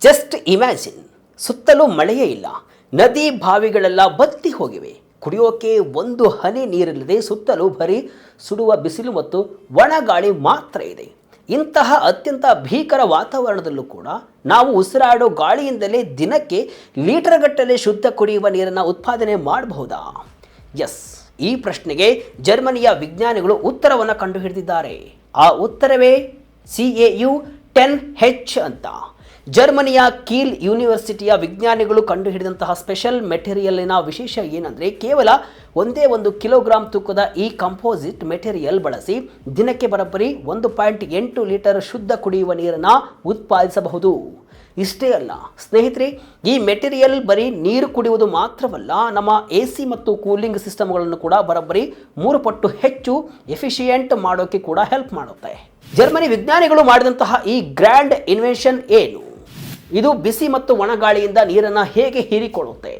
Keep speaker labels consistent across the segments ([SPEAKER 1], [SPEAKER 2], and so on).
[SPEAKER 1] Just imagine, ಸುತ್ತಲೂ ಮಳೆಯೇ ಇಲ್ಲ, ನದಿ ಬಾವಿಗಳೆಲ್ಲ ಬತ್ತಿ ಹೋಗಿವೆ, ಕುಡಿಯೋಕೆ ಒಂದು ಹನಿ ನೀರಿಲ್ಲದೆ ಸುತ್ತಲೂ ಬರೀ ಸುಡುವ ಬಿಸಿಲು ಮತ್ತು ಒಣ ಗಾಳಿ ಮಾತ್ರ ಇದೆ. ಇಂತಹ ಅತ್ಯಂತ ಭೀಕರ ವಾತಾವರಣದಲ್ಲೂ ಕೂಡ ನಾವು ಉಸಿರಾಡೋ ಗಾಳಿಯಿಂದಲೇ ದಿನಕ್ಕೆ ಲೀಟರ್ಗಟ್ಟಲೆ ಶುದ್ಧ ಕುಡಿಯುವ ನೀರನ್ನು ಉತ್ಪಾದನೆ ಮಾಡಬಹುದಾ? ಎಸ್, ಈ ಪ್ರಶ್ನೆಗೆ ಜರ್ಮನಿಯ ವಿಜ್ಞಾನಿಗಳು ಉತ್ತರವನ್ನು ಕಂಡುಹಿಡಿದಿದ್ದಾರೆ. ಆ ಉತ್ತರವೇ CAU-10H ಅಂತ. ಜರ್ಮನಿಯ ಕೀಲ್ ಯೂನಿವರ್ಸಿಟಿಯ ವಿಜ್ಞಾನಿಗಳು ಕಂಡುಹಿಡಿದಂತಹ ಸ್ಪೆಷಲ್ ಮೆಟೀರಿಯಲ್ನ ವಿಶೇಷ ಏನಂದರೆ, ಕೇವಲ ಒಂದೇ 1 ಕಿಲೋಗ್ರಾಂ ತೂಕದ ಈ ಕಂಪೋಸಿಟ್ ಮೆಟೀರಿಯಲ್ ಬಳಸಿ ದಿನಕ್ಕೆ ಬರೋಬ್ಬರಿ 1.8 ಲೀಟರ್ ಶುದ್ಧ ಕುಡಿಯುವ ನೀರನ್ನು ಉತ್ಪಾದಿಸಬಹುದು. ಇಷ್ಟೇ ಅಲ್ಲ ಸ್ನೇಹಿತರೆ, ಈ ಮೆಟೀರಿಯಲ್ ಬರೀ ನೀರು ಕುಡಿಯುವುದು ಮಾತ್ರವಲ್ಲ, ನಮ್ಮ AC ಮತ್ತು ಕೂಲಿಂಗ್ ಸಿಸ್ಟಮ್ಗಳನ್ನು ಕೂಡ ಬರೋಬ್ಬರಿ 3 ಪಟ್ಟು ಹೆಚ್ಚು ಎಫಿಷಿಯೆಂಟ್ ಮಾಡೋಕ್ಕೆ ಕೂಡ ಹೆಲ್ಪ್ ಮಾಡುತ್ತೆ. ಜರ್ಮನಿ ವಿಜ್ಞಾನಿಗಳು ಮಾಡಿದಂತಹ ಈ ಗ್ರ್ಯಾಂಡ್ ಇನ್ವೆನ್ಷನ್ ಏನು? ಇದು ಬಿಸಿ ಮತ್ತು ಒಣಗಾಳಿಯಿಂದ ನೀರನ್ನು ಹೇಗೆ ಹೀರಿಕೊಳ್ಳುತ್ತೆ?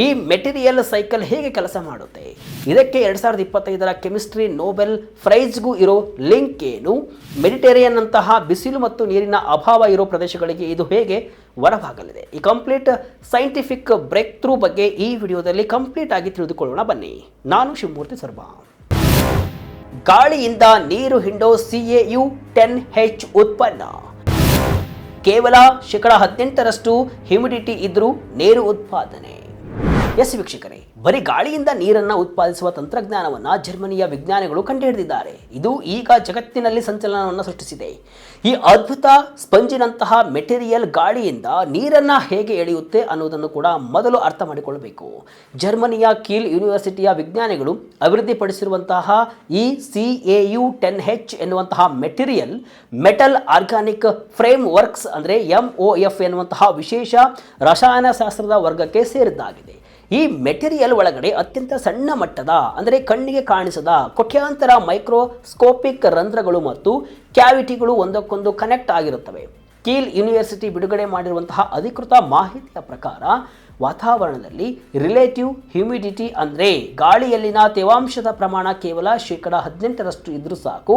[SPEAKER 1] ಈ ಮೆಟೀರಿಯಲ್ ಸೈಕಲ್ ಹೇಗೆ ಕೆಲಸ ಮಾಡುತ್ತೆ? ಇದಕ್ಕೆ 2025ರ ಕೆಮಿಸ್ಟ್ರಿ ನೊಬೆಲ್ ಪ್ರೈಸ್ಗೂ ಇರೋ ಲಿಂಕ್ ಏನು? ಮೆಡಿಟೇರಿಯನ್ ಅಂತಹ ಬಿಸಿಲು ಮತ್ತು ನೀರಿನ ಅಭಾವ ಇರೋ ಪ್ರದೇಶಗಳಿಗೆ ಇದು ಹೇಗೆ ವರವಾಗಲಿದೆ? ಈ ಕಂಪ್ಲೀಟ್ ಸೈಂಟಿಫಿಕ್ ಬ್ರೇಕ್ ಥ್ರೂ ಬಗ್ಗೆ ಈ ವಿಡಿಯೋದಲ್ಲಿ ಕಂಪ್ಲೀಟ್ ಆಗಿ ತಿಳಿದುಕೊಳ್ಳೋಣ ಬನ್ನಿ. ನಾನು ಶಿವಮೂರ್ತಿ ಸರ್ಬಾ. ಗಾಳಿಯಿಂದ ನೀರು ಹಿಂಡೋ CAU-10H ಉತ್ಪನ್ನ. ಕೇವಲ 18% ಹ್ಯೂಮಿಡಿಟಿ ಇದ್ರೂ ನೀರು ಉತ್ಪಾದನೆ. ಎಸ್ ವೀಕ್ಷಕರೇ, ಬರೀ ಗಾಳಿಯಿಂದ ನೀರನ್ನು ಉತ್ಪಾದಿಸುವ ತಂತ್ರಜ್ಞಾನವನ್ನು ಜರ್ಮನಿಯ ವಿಜ್ಞಾನಿಗಳು ಕಂಡುಹಿಡಿದಿದ್ದಾರೆ. ಇದು ಈಗ ಜಗತ್ತಿನಲ್ಲಿ ಸಂಚಲನವನ್ನು ಸೃಷ್ಟಿಸಿದೆ. ಈ ಅದ್ಭುತ ಸ್ಪಂಜಿನಂತಹ ಮೆಟೀರಿಯಲ್ ಗಾಳಿಯಿಂದ ನೀರನ್ನು ಹೇಗೆ ಎಳೆಯುತ್ತೆ ಅನ್ನೋದನ್ನು ಕೂಡ ಮೊದಲು ಅರ್ಥ ಮಾಡಿಕೊಳ್ಳಬೇಕು. ಜರ್ಮನಿಯ ಕೀಲ್ ಯೂನಿವರ್ಸಿಟಿಯ ವಿಜ್ಞಾನಿಗಳು ಅಭಿವೃದ್ಧಿಪಡಿಸಿರುವಂತಹ ಈ CAU-10H ಎನ್ನುವಂತಹ material metal organic frame works ಅಂದರೆ MOF ಎನ್ನುವಂತಹ ವಿಶೇಷ ರಸಾಯನಶಾಸ್ತ್ರದ ವರ್ಗಕ್ಕೆ ಸೇರಿದ್ದಾಗಿದೆ. ಈ ಮೆಟೀರಿಯಲ್ ಒಳಗಡೆ ಅತ್ಯಂತ ಸಣ್ಣ ಮಟ್ಟದ ಅಂದರೆ ಕಣ್ಣಿಗೆ ಕಾಣಿಸದ ಕೋಟ್ಯಾಂತರ ಮೈಕ್ರೋಸ್ಕೋಪಿಕ್ ರಂಧ್ರಗಳು ಮತ್ತು ಕ್ಯಾವಿಟಿಗಳು ಒಂದಕ್ಕೊಂದು ಕನೆಕ್ಟ್ ಆಗಿರುತ್ತವೆ. ಕೀಲ್ ಯೂನಿವರ್ಸಿಟಿ ಬಿಡುಗಡೆ ಮಾಡಿರುವಂತಹ ಅಧಿಕೃತ ಮಾಹಿತಿಯ ಪ್ರಕಾರ ವಾತಾವರಣದಲ್ಲಿ ರಿಲೇಟಿವ್ ಹ್ಯೂಮಿಡಿಟಿ ಅಂದರೆ ಗಾಳಿಯಲ್ಲಿನ ತೇವಾಂಶದ ಪ್ರಮಾಣ ಕೇವಲ 18% ಇದ್ರೂ ಸಾಕು.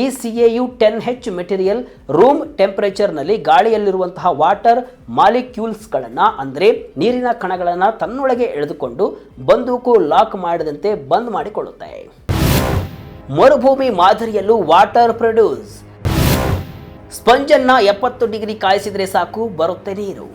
[SPEAKER 1] ಈ CAU-10H ಮೆಟೀರಿಯಲ್ ರೂಮ್ ಟೆಂಪರೇಚರ್ನಲ್ಲಿ ಗಾಳಿಯಲ್ಲಿರುವಂತಹ ವಾಟರ್ ಮಾಲಿಕ್ಯೂಲ್ಸ್ಗಳನ್ನು ಅಂದರೆ ನೀರಿನ ಕಣಗಳನ್ನು ತನ್ನೊಳಗೆ ಎಳೆದುಕೊಂಡು ಬಂದೂಕು ಲಾಕ್ ಮಾಡಿದಂತೆ ಬಂದ್ ಮಾಡಿಕೊಳ್ಳುತ್ತೆ. ಮರುಭೂಮಿ ಮಾದರಿಯಲ್ಲೂ ವಾಟರ್ ಪ್ರೊಡ್ಯೂಸ್. ಸ್ಪಂಜನ್ನು 70 ಡಿಗ್ರಿ ಕಾಯಿಸಿದರೆ ಸಾಕು, ಬರುತ್ತೆ ನೀರು.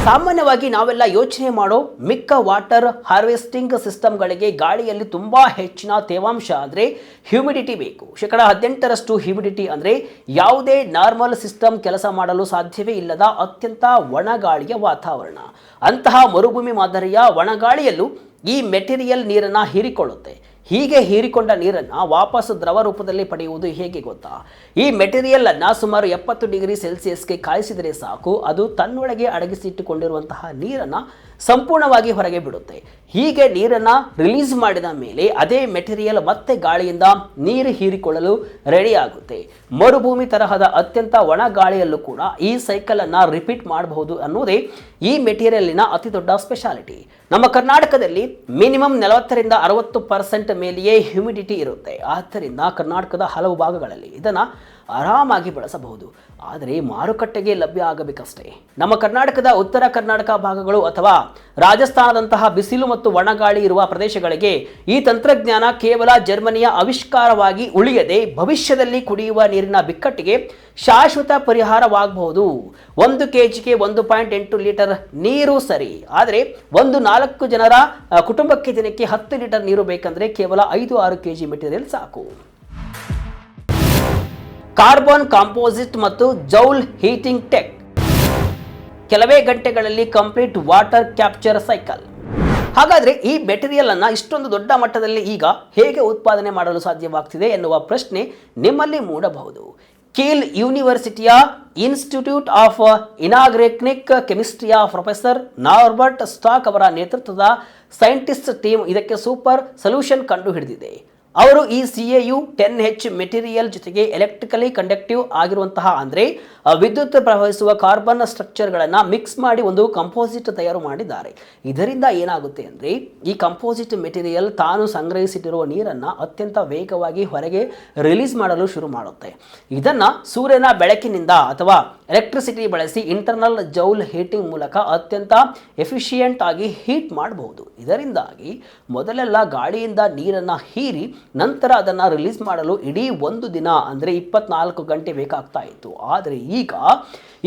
[SPEAKER 1] ಸಾಮಾನ್ಯವಾಗಿ ನಾವೆಲ್ಲ ಯೋಚನೆ ಮಾಡೋ ಮಿಕ್ಕ ವಾಟರ್ ಹಾರ್ವೆಸ್ಟಿಂಗ್ ಸಿಸ್ಟಮ್ಗಳಿಗೆ ಗಾಳಿಯಲ್ಲಿ ತುಂಬ ಹೆಚ್ಚಿನ ತೇವಾಂಶ ಅಂದರೆ ಹ್ಯೂಮಿಡಿಟಿ ಬೇಕು. 18% ಹ್ಯೂಮಿಡಿಟಿ ಅಂದರೆ ಯಾವುದೇ ನಾರ್ಮಲ್ ಸಿಸ್ಟಮ್ ಕೆಲಸ ಮಾಡಲು ಸಾಧ್ಯವೇ ಇಲ್ಲದ ಅತ್ಯಂತ ಒಣಗಾಳಿಯ ವಾತಾವರಣ. ಅಂತಹ ಮರುಭೂಮಿ ಮಾದರಿಯ ಒಣಗಾಳಿಯಲ್ಲೂ ಈ ಮೆಟೀರಿಯಲ್ ನೀರನ್ನು ಹೀರಿಕೊಳ್ಳುತ್ತೆ. ಹೀಗೆ ಹೀರಿಕೊಂಡ ನೀರನ್ನು ವಾಪಸ್ ದ್ರವ ರೂಪದಲ್ಲಿ ಪಡೆಯುವುದು ಹೇಗೆ ಗೊತ್ತಾ? ಈ ಮೆಟೀರಿಯಲ್ ಅನ್ನು ಸುಮಾರು 70 ಡಿಗ್ರಿ ಸೆಲ್ಸಿಯಸ್ಗೆ ಕಾಯಿಸಿದರೆ ಸಾಕು, ಅದು ತನ್ನೊಳಗೆ ಅಡಗಿಸಿಟ್ಟುಕೊಂಡಿರುವಂತಹ ನೀರನ್ನು ಸಂಪೂರ್ಣವಾಗಿ ಹೊರಗೆ ಬಿಡುತ್ತೆ. ಹೀಗೆ ನೀರನ್ನು ರಿಲೀಸ್ ಮಾಡಿದ ಮೇಲೆ ಅದೇ ಮೆಟೀರಿಯಲ್ ಮತ್ತೆ ಗಾಳಿಯಿಂದ ನೀರು ಹೀರಿಕೊಳ್ಳಲು ರೆಡಿ ಆಗುತ್ತೆ. ಮರುಭೂಮಿ ತರಹದ ಅತ್ಯಂತ ಒಣ ಗಾಳಿಯಲ್ಲೂ ಕೂಡ ಈ ಸೈಕಲ್ ಅನ್ನು ರಿಪೀಟ್ ಮಾಡಬಹುದು ಅನ್ನೋದೇ ಈ ಮೆಟೀರಿಯಲ್ನ ಅತಿ ದೊಡ್ಡ ಸ್ಪೆಷಾಲಿಟಿ. ನಮ್ಮ ಕರ್ನಾಟಕದಲ್ಲಿ ಮಿನಿಮಮ್ 40ರಿಂದ 60% ಮೇಲೆಯೇ ಹ್ಯೂಮಿಡಿಟಿ ಇರುತ್ತೆ. ಆದ್ದರಿಂದ ಕರ್ನಾಟಕದ ಹಲವು ಭಾಗಗಳಲ್ಲಿ ಇದನ್ನು ಆರಾಮಾಗಿ ಬಳಸಬಹುದು. ಆದರೆ ಮಾರುಕಟ್ಟೆಗೆ ಲಭ್ಯ ಆಗಬೇಕಷ್ಟೇ. ನಮ್ಮ ಕರ್ನಾಟಕದ ಉತ್ತರ ಕರ್ನಾಟಕ ಭಾಗಗಳು ಅಥವಾ ರಾಜಸ್ಥಾನದಂತಹ ಬಿಸಿಲು ಮತ್ತು ಒಣಗಾಳಿ ಇರುವ ಪ್ರದೇಶಗಳಿಗೆ ಈ ತಂತ್ರಜ್ಞಾನ ಕೇವಲ ಜರ್ಮನಿಯ ಆವಿಷ್ಕಾರವಾಗಿ ಉಳಿಯದೆ ಭವಿಷ್ಯದಲ್ಲಿ ಕುಡಿಯುವ ನೀರಿನ ಬಿಕ್ಕಟ್ಟಿಗೆ ಶಾಶ್ವತ ಪರಿಹಾರವಾಗಬಹುದು. 1 kgಗೆ 1.8 ಲೀಟರ್ ನೀರು ಸರಿ, ಆದರೆ 4 ಜನರ ಕುಟುಂಬಕ್ಕೆ ದಿನಕ್ಕೆ 10 ಲೀಟರ್ ನೀರು ಬೇಕಂದ್ರೆ ಕೇವಲ 5-6 kg ಮೆಟೀರಿಯಲ್ ಸಾಕು. ಕಾರ್ಬನ್ ಕಾಂಪೋಸಿಟ್ ಮತ್ತು ಜೌಲ್ ಹೀಟಿಂಗ್ ಟೆಕ್. ಕೆಲವೇ ಗಂಟೆಗಳಲ್ಲಿ ಕಂಪ್ಲೀಟ್ ವಾಟರ್ ಕ್ಯಾಪ್ಚರ್ ಸೈಕಲ್. ಹಾಗಾದರೆ ಈ ಮೆಟೀರಿಯಲ್ ಅನ್ನು ಇಷ್ಟೊಂದು ದೊಡ್ಡ ಮಟ್ಟದಲ್ಲಿ ಈಗ ಹೇಗೆ ಉತ್ಪಾದನೆ ಮಾಡಲು ಸಾಧ್ಯವಾಗ್ತಿದೆ ಎನ್ನುವ ಪ್ರಶ್ನೆ ನಿಮ್ಮಲ್ಲಿ ಮೂಡಬಹುದು. ಕೀಲ್ ಯೂನಿವರ್ಸಿಟಿಯ ಇನ್ಸ್ಟಿಟ್ಯೂಟ್ ಆಫ್ ಇನಾರ್ಗಾನಿಕ್ ಕೆಮಿಸ್ಟ್ರಿಯ ಪ್ರೊಫೆಸರ್ ನಾರ್ಬರ್ಟ್ ಸ್ಟಾಕ್ ಅವರ ನೇತೃತ್ವದ ಸೈಂಟಿಸ್ಟ್ ಟೀಮ್ ಇದಕ್ಕೆ ಸೂಪರ್ ಸೊಲ್ಯೂಷನ್ ಕಂಡುಹಿಡಿದಿದೆ. ಅವರು ಈ CAU-10H ಮೆಟೀರಿಯಲ್ ಜೊತೆಗೆ ಎಲೆಕ್ಟ್ರಿಕಲಿ ಕಂಡಕ್ಟಿವ್ ಆಗಿರುವಂತಹ ಅಂದರೆ ವಿದ್ಯುತ್ ಪ್ರವಹಿಸುವ ಕಾರ್ಬನ್ ಸ್ಟ್ರಕ್ಚರ್ಗಳನ್ನು ಮಿಕ್ಸ್ ಮಾಡಿ ಒಂದು ಕಂಪೋಸಿಟ್ ತಯಾರು ಮಾಡಿದ್ದಾರೆ. ಇದರಿಂದ ಏನಾಗುತ್ತೆ ಅಂದರೆ ಈ ಕಂಪೋಸಿಟ್ ಮೆಟೀರಿಯಲ್ ತಾನು ಸಂಗ್ರಹಿಸಿಟ್ಟಿರುವ ನೀರನ್ನು ಅತ್ಯಂತ ವೇಗವಾಗಿ ಹೊರಗೆ ರಿಲೀಸ್ ಮಾಡಲು ಶುರು ಮಾಡುತ್ತೆ. ಇದನ್ನು ಸೂರ್ಯನ ಬೆಳಕಿನಿಂದ ಅಥವಾ ಎಲೆಕ್ಟ್ರಿಸಿಟಿ ಬಳಸಿ ಇಂಟರ್ನಲ್ ಜೌಲ್ ಹೀಟಿಂಗ್ ಮೂಲಕ ಅತ್ಯಂತ ಎಫಿಷಿಯೆಂಟ್ ಆಗಿ ಹೀಟ್ ಮಾಡಬಹುದು. ಇದರಿಂದಾಗಿ ಮೊದಲೆಲ್ಲ ಗಾಳಿಯಿಂದ ನೀರನ್ನು ಹೀರಿ ನಂತರ ಅದನ್ನು ರಿಲೀಸ್ ಮಾಡಲು ಇಡೀ ಒಂದು ದಿನ ಅಂದರೆ 24 ಗಂಟೆ ಬೇಕಾಗ್ತಾ ಇತ್ತು. ಆದರೆ ಈಗ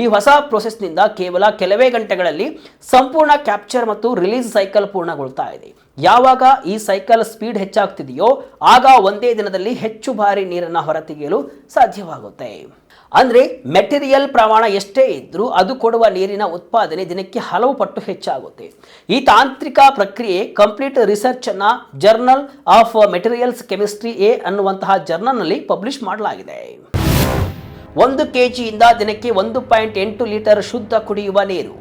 [SPEAKER 1] ಈ ಹೊಸ ಪ್ರೊಸೆಸ್ನಿಂದ ಕೇವಲ ಕೆಲವೇ ಗಂಟೆಗಳಲ್ಲಿ ಸಂಪೂರ್ಣ ಕ್ಯಾಪ್ಚರ್ ಮತ್ತು ರಿಲೀಸ್ ಸೈಕಲ್ ಪೂರ್ಣಗೊಳ್ತಾ ಇದೆ. ಯಾವಾಗ ಈ ಸೈಕಲ್ ಸ್ಪೀಡ್ ಹೆಚ್ಚಾಗ್ತಿದೆಯೋ ಆಗ ಒಂದೇ ದಿನದಲ್ಲಿ ಹೆಚ್ಚು ಬಾರಿ ನೀರನ್ನು ಹೊರತೆಗೆಯಲು ಸಾಧ್ಯವಾಗುತ್ತೆ. ಅಂದರೆ ಮೆಟೀರಿಯಲ್ ಪ್ರಮಾಣ ಎಷ್ಟೇ ಇದ್ರೂ ಅದು ಕೊಡುವ ನೀರಿನ ಉತ್ಪಾದನೆ ದಿನಕ್ಕೆ ಹಲವು ಪಟ್ಟು ಹೆಚ್ಚಾಗುತ್ತೆ. ಈ ತಾಂತ್ರಿಕ ಪ್ರಕ್ರಿಯೆ ಕಂಪ್ಲೀಟ್ ರಿಸರ್ಚ್ ಅನ್ನು ಜರ್ನಲ್ ಆಫ್ ಮೆಟೀರಿಯಲ್ಸ್ ಕೆಮಿಸ್ಟ್ರಿ ಅನ್ನುವಂತಹ ಜರ್ನಲ್ನಲ್ಲಿ ಪಬ್ಲಿಷ್ ಮಾಡಲಾಗಿದೆ. 1 kgಯಿಂದ ದಿನಕ್ಕೆ 1.8 ಲೀಟರ್ ಶುದ್ಧ ಕುಡಿಯುವ ನೀರು.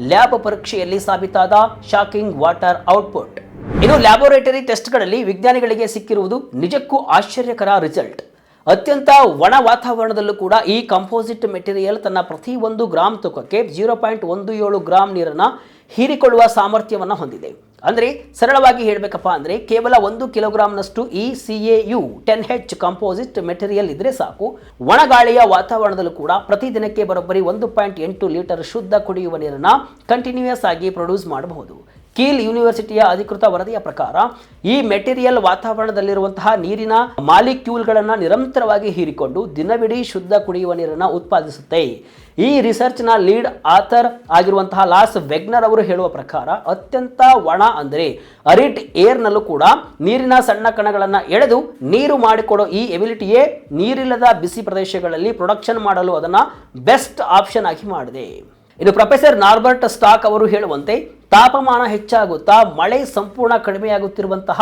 [SPEAKER 1] ಲ್ಯಾಬ್ ಪರೀಕ್ಷೆಯಲ್ಲಿ ಸಾಬೀತಾದ ಶಾಕಿಂಗ್ ವಾಟರ್ ಔಟ್ಪುಟ್. ಇನ್ನು ಲ್ಯಾಬೋರೇಟರಿ ಟೆಸ್ಟ್ಗಳಲ್ಲಿ ವಿಜ್ಞಾನಿಗಳಿಗೆ ಸಿಕ್ಕಿರುವುದು ನಿಜಕ್ಕೂ ಆಶ್ಚರ್ಯಕರ ರಿಸಲ್ಟ್. ಅತ್ಯಂತ ಒಣ ವಾತಾವರಣದಲ್ಲೂ ಕೂಡ ಈ ಕಂಪೋಸಿಟ್ ಮೆಟೀರಿಯಲ್ ತನ್ನ ಪ್ರತಿ 1 ಗ್ರಾಂ ತೂಕಕ್ಕೆ 0.17 ಗ್ರಾಂ ನೀರನ್ನು ಹೀರಿಕೊಳ್ಳುವ ಸಾಮರ್ಥ್ಯವನ್ನು ಹೊಂದಿದೆ. ಅಂದರೆ ಸರಳವಾಗಿ ಹೇಳಬೇಕಪ್ಪ ಅಂದರೆ ಕೇವಲ 1 ಕಿಲೋಗ್ರಾಂನಷ್ಟು ಈ CaU10H ಕಂಪೋಸಿಟ್ ಮೆಟೀರಿಯಲ್ ಇದ್ರೆ ಸಾಕು, ಒಣಗಾಳಿಯ ವಾತಾವರಣದಲ್ಲೂ ಕೂಡ ಪ್ರತಿದಿನಕ್ಕೆ ಬರೋಬ್ಬರಿ 1.8 ಲೀಟರ್ ಶುದ್ಧ ಕುಡಿಯುವ ನೀರನ್ನು ಕಂಟಿನ್ಯೂಯಸ್ ಆಗಿ ಪ್ರೊಡ್ಯೂಸ್ ಮಾಡಬಹುದು. ಕೀಲ್ ಯೂನಿವರ್ಸಿಟಿಯ ಅಧಿಕೃತ ವರದಿಯ ಪ್ರಕಾರ ಈ ಮೆಟೀರಿಯಲ್ ವಾತಾವರಣದಲ್ಲಿರುವಂತಹ ನೀರಿನ ಮಾಲಿಕ್ಯೂಲ್ಗಳನ್ನು ನಿರಂತರವಾಗಿ ಹೀರಿಕೊಂಡು ದಿನವಿಡೀ ಶುದ್ಧ ಕುಡಿಯುವ ನೀರನ್ನು ಉತ್ಪಾದಿಸುತ್ತೆ. ಈ ರಿಸರ್ಚ್ನ ಲೀಡ್ ಆಥರ್ ಆಗಿರುವಂತಹ ಲಾಸ್ ವೆಗ್ನರ್ ಅವರು ಹೇಳುವ ಪ್ರಕಾರ ಅತ್ಯಂತ ಒಣ ಅಂದರೆ ಅರಿಡ್ ಏರ್ನಲ್ಲೂ ಕೂಡ ನೀರಿನ ಸಣ್ಣ ಕಣಗಳನ್ನು ಎಳೆದು ನೀರು ಮಾಡಿಕೊಡೋ ಈ ಎಬಿಲಿಟಿಯೇ ನೀರಿಲ್ಲದ ಬಿಸಿ ಪ್ರದೇಶಗಳಲ್ಲಿ ಪ್ರೊಡಕ್ಷನ್ ಮಾಡಲು ಅದನ್ನು ಬೆಸ್ಟ್ ಆಪ್ಷನ್ ಆಗಿ ಮಾಡಿದೆ. ಇನ್ನು ಪ್ರೊಫೆಸರ್ ನಾರ್ಬರ್ಟ್ ಸ್ಟಾಕ್ ಅವರು ಹೇಳುವಂತೆ ತಾಪಮಾನ ಹೆಚ್ಚಾಗುತ್ತಾ ಮಳೆ ಸಂಪೂರ್ಣ ಕಡಿಮೆಯಾಗುತ್ತಿರುವಂತಹ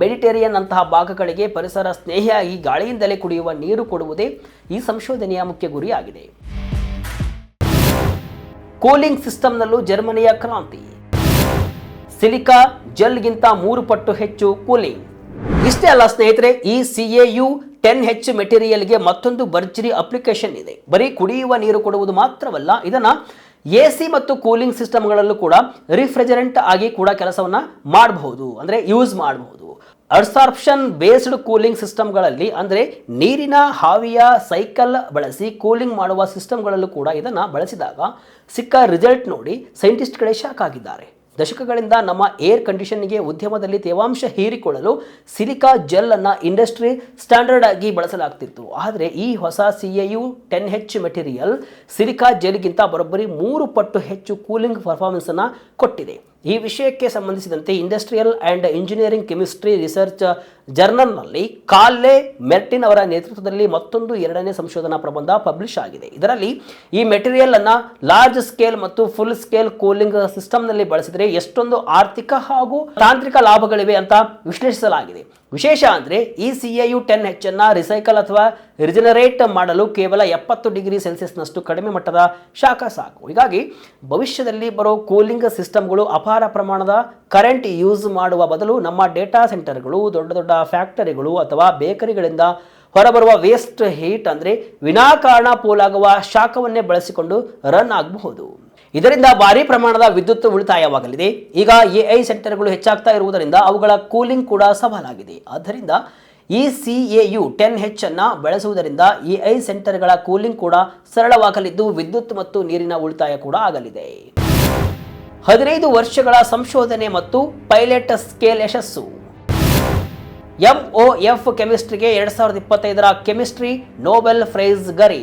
[SPEAKER 1] ಮೆಡಿಟೇರಿಯನ್ ಅಂತಹ ಭಾಗಗಳಿಗೆ ಪರಿಸರ ಸ್ನೇಹಿಯಾಗಿ ಗಾಳಿಯಿಂದಲೇ ಕುಡಿಯುವ ನೀರು ಕೊಡುವುದೇ ಈ ಸಂಶೋಧನೆಯ ಮುಖ್ಯ ಗುರಿಯಾಗಿದೆ. ಕೂಲಿಂಗ್ ಸಿಸ್ಟಮ್ನಲ್ಲೂ ಜರ್ಮನಿಯ ಕ್ರಾಂತಿ. ಸಿಲಿಕಾ ಜೆಲ್ಗಿಂತ 3 ಪಟ್ಟು ಹೆಚ್ಚು ಕೂಲಿಂಗ್. ಇಷ್ಟೇ ಅಲ್ಲ ಸ್ನೇಹಿತರೆ, ಈ CaU10H ಮೆಟೀರಿಯಲ್ಗೆ ಮತ್ತೊಂದು ಭರ್ಜರಿ ಅಪ್ಲಿಕೇಶನ್ ಇದೆ. ಬರೀ ಕುಡಿಯುವ ನೀರು ಕೊಡುವುದು ಮಾತ್ರವಲ್ಲ, ಇದನ್ನು AC ಮತ್ತು ಕೂಲಿಂಗ್ ಸಿಸ್ಟಮ್ಗಳಲ್ಲೂ ಕೂಡ ರಿಫ್ರಿಜರೆಂಟ್ ಆಗಿ ಕೂಡ ಕೆಲಸವನ್ನು ಮಾಡಬಹುದು, ಅಂದರೆ ಯೂಸ್ ಮಾಡಬಹುದು. ಅಬ್ಸಾರ್ಪ್ಷನ್ ಬೇಸ್ಡ್ ಕೂಲಿಂಗ್ ಸಿಸ್ಟಮ್ಗಳಲ್ಲಿ ಅಂದರೆ ನೀರಿನ ಹಾವಿಯ ಸೈಕಲ್ ಬಳಸಿ ಕೂಲಿಂಗ್ ಮಾಡುವ ಸಿಸ್ಟಮ್ಗಳಲ್ಲೂ ಕೂಡ ಇದನ್ನು ಬಳಸಿದಾಗ ಸಿಕ್ಕ ರಿಸಲ್ಟ್ ನೋಡಿ ಸೈಂಟಿಸ್ಟ್ಗಳೇ ಶಾಕ್ ಆಗಿದ್ದಾರೆ. ದಶಕಗಳಿಂದ ನಮ್ಮ ಏರ್ ಕಂಡೀಷನ್ಗೆ ಉದ್ಯಮದಲ್ಲಿ ತೇವಾಂಶ ಹೀರಿಕೊಳ್ಳಲು ಸಿಲಿಕಾ ಜೆಲ್ ಅನ್ನು ಇಂಡಸ್ಟ್ರಿ ಸ್ಟ್ಯಾಂಡರ್ಡ್ ಆಗಿ ಬಳಸಲಾಗ್ತಿತ್ತು. ಆದರೆ ಈ ಹೊಸ CaU10H ಮೆಟೀರಿಯಲ್ ಸಿಲಿಕಾ ಜೆಲ್ಗಿಂತ ಬರೋಬ್ಬರಿ 3 ಪಟ್ಟು ಹೆಚ್ಚು ಕೂಲಿಂಗ್ ಪರ್ಫಾರ್ಮೆನ್ಸ್ ಅನ್ನು ಕೊಟ್ಟಿದೆ. ಈ ವಿಷಯಕ್ಕೆ ಸಂಬಂಧಿಸಿದಂತೆ industrial and engineering chemistry research ಜರ್ನಲ್ನಲ್ಲಿ ಕಾಲ್ಲೆ ಮೆರ್ಟಿನ್ ಅವರ ನೇತೃತ್ವದಲ್ಲಿ ಮತ್ತೊಂದು 2ನೇ ಸಂಶೋಧನಾ ಪ್ರಬಂಧ ಪಬ್ಲಿಷ್ ಆಗಿದೆ. ಇದರಲ್ಲಿ ಈ ಮೆಟೀರಿಯಲ್ ಅನ್ನು ಲಾರ್ಜ್ ಸ್ಕೇಲ್ ಮತ್ತು ಫುಲ್ ಸ್ಕೇಲ್ ಕೂಲಿಂಗ್ ಸಿಸ್ಟಮ್ನಲ್ಲಿ ಬಳಸಿದರೆ ಎಷ್ಟೊಂದು ಆರ್ಥಿಕ ಹಾಗೂ ತಾಂತ್ರಿಕ ಲಾಭಗಳಿವೆ ಅಂತ ವಿಶ್ಲೇಷಿಸಲಾಗಿದೆ. ವಿಶೇಷ ಅಂದರೆ ಈ CaU10H ಅನ್ನು ರಿಸೈಕಲ್ ಅಥವಾ ರಿಜನರೇಟ್ ಮಾಡಲು ಕೇವಲ 70 ಡಿಗ್ರಿ ಸೆಲ್ಸಿಯಸ್ನಷ್ಟು ಕಡಿಮೆ ಮಟ್ಟದ ಶಾಖ ಸಾಕು. ಹೀಗಾಗಿ ಭವಿಷ್ಯದಲ್ಲಿ ಬರೋ ಕೂಲಿಂಗ್ ಸಿಸ್ಟಮ್ಗಳು ಅಪಾರ ಪ್ರಮಾಣದ ಕರೆಂಟ್ ಯೂಸ್ ಮಾಡುವ ಬದಲು ನಮ್ಮ ಡೇಟಾ ಸೆಂಟರ್ಗಳು, ದೊಡ್ಡ ದೊಡ್ಡ ಫ್ಯಾಕ್ಟರಿಗಳು ಅಥವಾ ಬೇಕರಿಗಳಿಂದ ಹೊರಬರುವ ವೇಸ್ಟ್ ಹೀಟ್ ಅಂದರೆ ವಿನಾಕಾರಣ ಪೋಲಾಗುವ ಶಾಖವನ್ನೇ ಬಳಸಿಕೊಂಡು ರನ್ ಆಗಬಹುದು. ಇದರಿಂದ ಭಾರಿ ಪ್ರಮಾಣದ ವಿದ್ಯುತ್ ಉಳಿತಾಯವಾಗಲಿದೆ. ಈಗ AI ಸೆಂಟರ್ಗಳು ಹೆಚ್ಚಾಗ್ತಾ ಇರುವುದರಿಂದ ಅವುಗಳ ಕೂಲಿಂಗ್ ಕೂಡ ಸವಾಲಾಗಿದೆ. ಆದ್ದರಿಂದ ಈ CaU10H ಅನ್ನು ಬಳಸುವುದರಿಂದ AI ಸೆಂಟರ್ಗಳ ಕೂಲಿಂಗ್ ಕೂಡ ಸರಳವಾಗಲಿದ್ದು ವಿದ್ಯುತ್ ಮತ್ತು ನೀರಿನ ಉಳಿತಾಯ ಕೂಡ ಆಗಲಿದೆ. 15 ವರ್ಷಗಳ ಸಂಶೋಧನೆ ಮತ್ತು ಪೈಲಟ್ ಸ್ಕೇಲ್ ಯಶಸ್ಸು. MOF ಕೆಮಿಸ್ಟ್ರಿಗೆ 2025ರ ಕೆಮಿಸ್ಟ್ರಿ ನೊಬೆಲ್ ಪ್ರೈಸ್ ಗರಿ.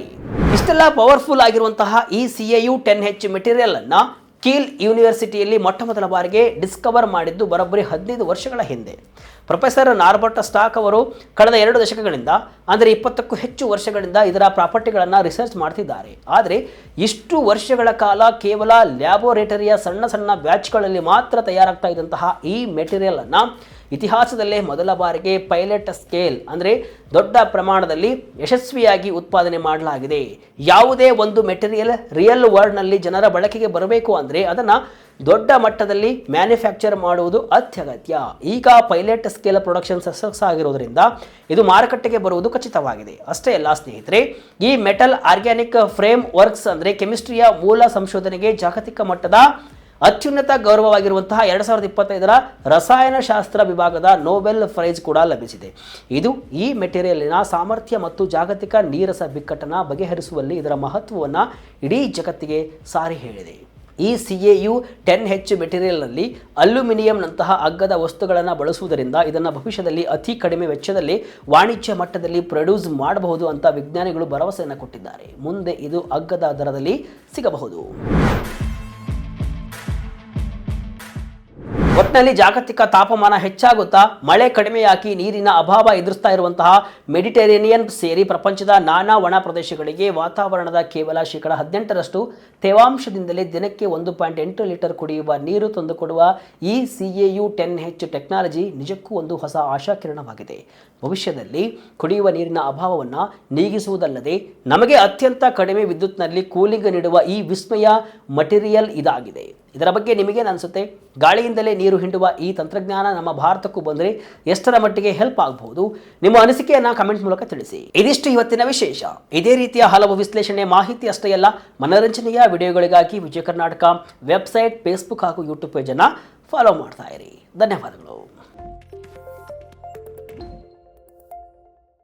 [SPEAKER 1] ಇಷ್ಟೆಲ್ಲ ಪವರ್ಫುಲ್ ಆಗಿರುವಂತಹ ಈ CaU10H ಮೆಟೀರಿಯಲ್ ಅನ್ನು ಕೀಲ್ ಯೂನಿವರ್ಸಿಟಿಯಲ್ಲಿ ಮೊಟ್ಟಮೊದಲ ಬಾರಿಗೆ ಡಿಸ್ಕವರ್ ಮಾಡಿದ್ದು ಬರೋಬ್ಬರಿ 15 ವರ್ಷಗಳ ಹಿಂದೆ. ಪ್ರೊಫೆಸರ್ ನಾರ್ಬರ್ಟ್ ಸ್ಟಾಕ್ ಅವರು ಕಳೆದ 2 ದಶಕಗಳಿಂದ ಅಂದರೆ 20ಕ್ಕೂ ಹೆಚ್ಚು ವರ್ಷಗಳಿಂದ ಇದರ ಪ್ರಾಪರ್ಟಿಗಳನ್ನು ರಿಸರ್ಚ್ ಮಾಡ್ತಿದ್ದಾರೆ. ಆದರೆ ಇಷ್ಟು ವರ್ಷಗಳ ಕಾಲ ಕೇವಲ ಲ್ಯಾಬೋರೇಟರಿಯ ಸಣ್ಣ ಸಣ್ಣ ಬ್ಯಾಚ್ಗಳಲ್ಲಿ ಮಾತ್ರ ತಯಾರಾಗ್ತಾ ಇದ್ದಂತಹ ಈ ಮೆಟೀರಿಯಲ್ ಅನ್ನು ಇತಿಹಾಸದಲ್ಲೇ ಮೊದಲ ಬಾರಿಗೆ ಪೈಲಟ್ ಸ್ಕೇಲ್ ಅಂದರೆ ದೊಡ್ಡ ಪ್ರಮಾಣದಲ್ಲಿ ಯಶಸ್ವಿಯಾಗಿ ಉತ್ಪಾದನೆ ಮಾಡಲಾಗಿದೆ. ಯಾವುದೇ ಒಂದು ಮೆಟೀರಿಯಲ್ ರಿಯಲ್ ವರ್ಲ್ಡ್ನಲ್ಲಿ ಜನರ ಬಳಕೆಗೆ ಬರಬೇಕು ಅಂದರೆ ಅದನ್ನು ದೊಡ್ಡ ಮಟ್ಟದಲ್ಲಿ ಮ್ಯಾನುಫ್ಯಾಕ್ಚರ್ ಮಾಡುವುದು ಅತ್ಯಗತ್ಯ. ಈಗ ಪೈಲಟ್ ಸ್ಕೇಲ್ ಪ್ರೊಡಕ್ಷನ್ ಸಕ್ಸಸ್ ಆಗಿರೋದ್ರಿಂದ ಇದು ಮಾರುಕಟ್ಟೆಗೆ ಬರುವುದು ಖಚಿತವಾಗಿದೆ. ಅಷ್ಟೇ ಅಲ್ಲ ಸ್ನೇಹಿತರೆ, ಈ ಮೆಟಲ್ ಆರ್ಗ್ಯಾನಿಕ್ ಫ್ರೇಮ್ ವರ್ಕ್ಸ್ ಅಂದರೆ ಕೆಮಿಸ್ಟ್ರಿಯ ಮೂಲ ಸಂಶೋಧನೆಗೆ ಜಾಗತಿಕ ಮಟ್ಟದ ಅತ್ಯುನ್ನತ ಗೌರವವಾಗಿರುವಂತಹ 2025ರ ರಸಾಯನಶಾಸ್ತ್ರ ವಿಭಾಗದ ನೊಬೆಲ್ ಪ್ರೈಸ್ ಕೂಡ ಲಭಿಸಿದೆ. ಇದು ಈ ಮೆಟೀರಿಯಲಿನ ಸಾಮರ್ಥ್ಯ ಮತ್ತು ಜಾಗತಿಕ ನೀರಸ ಬಿಕ್ಕಟ್ಟನ್ನು ಬಗೆಹರಿಸುವಲ್ಲಿ ಇದರ ಮಹತ್ವವನ್ನು ಇಡೀ ಜಗತ್ತಿಗೆ ಸಾರಿ ಹೇಳಿದೆ. ಈ CaU-10H ಮೆಟೀರಿಯಲ್ನಲ್ಲಿ ಅಲ್ಯೂಮಿನಿಯಂನಂತಹ ಅಗ್ಗದ ವಸ್ತುಗಳನ್ನು ಬಳಸುವುದರಿಂದ ಇದನ್ನು ಭವಿಷ್ಯದಲ್ಲಿ ಅತಿ ಕಡಿಮೆ ವೆಚ್ಚದಲ್ಲಿ ವಾಣಿಜ್ಯ ಮಟ್ಟದಲ್ಲಿ ಪ್ರೊಡ್ಯೂಸ್ ಮಾಡಬಹುದು ಅಂತ ವಿಜ್ಞಾನಿಗಳು ಭರವಸೆಯನ್ನು ಕೊಟ್ಟಿದ್ದಾರೆ. ಮುಂದೆ ಇದು ಅಗ್ಗದ ದರದಲ್ಲಿ ಸಿಗಬಹುದು. ಒಟ್ಟಿನಲ್ಲಿ ಜಾಗತಿಕ ತಾಪಮಾನ ಹೆಚ್ಚಾಗುತ್ತಾ ಮಳೆ ಕಡಿಮೆಯಾಗಿ ನೀರಿನ ಅಭಾವ ಎದುರಿಸ್ತಾ ಇರುವಂತಹ ಮೆಡಿಟರೇನಿಯನ್ ಸೇರಿ ಪ್ರಪಂಚದ ನಾನಾ ಒಣ ಪ್ರದೇಶಗಳಿಗೆ ವಾತಾವರಣದ ಕೇವಲ 18% ತೇವಾಂಶದಿಂದಲೇ ದಿನಕ್ಕೆ 1.8 ಲೀಟರ್ ಕುಡಿಯುವ ನೀರು ತಂದುಕೊಡುವ ಈ CaU-10H ಟೆಕ್ನಾಲಜಿ ನಿಜಕ್ಕೂ ಒಂದು ಹೊಸ ಆಶಾಕಿರಣವಾಗಿದೆ. ಭವಿಷ್ಯದಲ್ಲಿ ಕುಡಿಯುವ ನೀರಿನ ಅಭಾವವನ್ನು ನೀಗಿಸುವುದಲ್ಲದೆ ನಮಗೆ ಅತ್ಯಂತ ಕಡಿಮೆ ವಿದ್ಯುತ್ನಲ್ಲಿ ಕೂಲಿಂಗ್ ನೀಡುವ ಈ ವಿಸ್ಮಯ ಮಟೀರಿಯಲ್ ಇದಾಗಿದೆ. ಇದರ ಬಗ್ಗೆ ನಿಮಗೇನು ಅನಿಸುತ್ತೆ? ಗಾಳಿಯಿಂದಲೇ ನೀರು ಹಿಂಡುವ ಈ ತಂತ್ರಜ್ಞಾನ ನಮ್ಮ ಭಾರತಕ್ಕೂ ಬಂದರೆ ಎಷ್ಟರ ಮಟ್ಟಿಗೆ ಹೆಲ್ಪ್ ಆಗಬಹುದು? ನಿಮ್ಮ ಅನಿಸಿಕೆಯನ್ನು ಕಮೆಂಟ್ ಮೂಲಕ ತಿಳಿಸಿ. ಇದಿಷ್ಟು ಇವತ್ತಿನ ವಿಶೇಷ. ಇದೇ ರೀತಿಯ ಹಲವು ವಿಶ್ಲೇಷಣೆ ಮಾಹಿತಿ ಅಷ್ಟೇ ಅಲ್ಲ, ಮನೋರಂಜನೆಯ ವಿಡಿಯೋಗಳಿಗಾಗಿ ವಿಜಯ ಕರ್ನಾಟಕ ವೆಬ್ಸೈಟ್, ಫೇಸ್ಬುಕ್ ಹಾಗೂ ಯೂಟ್ಯೂಬ್ ಪೇಜನ್ನು ಫಾಲೋ ಮಾಡ್ತಾ ಇರಿ. ಧನ್ಯವಾದಗಳು.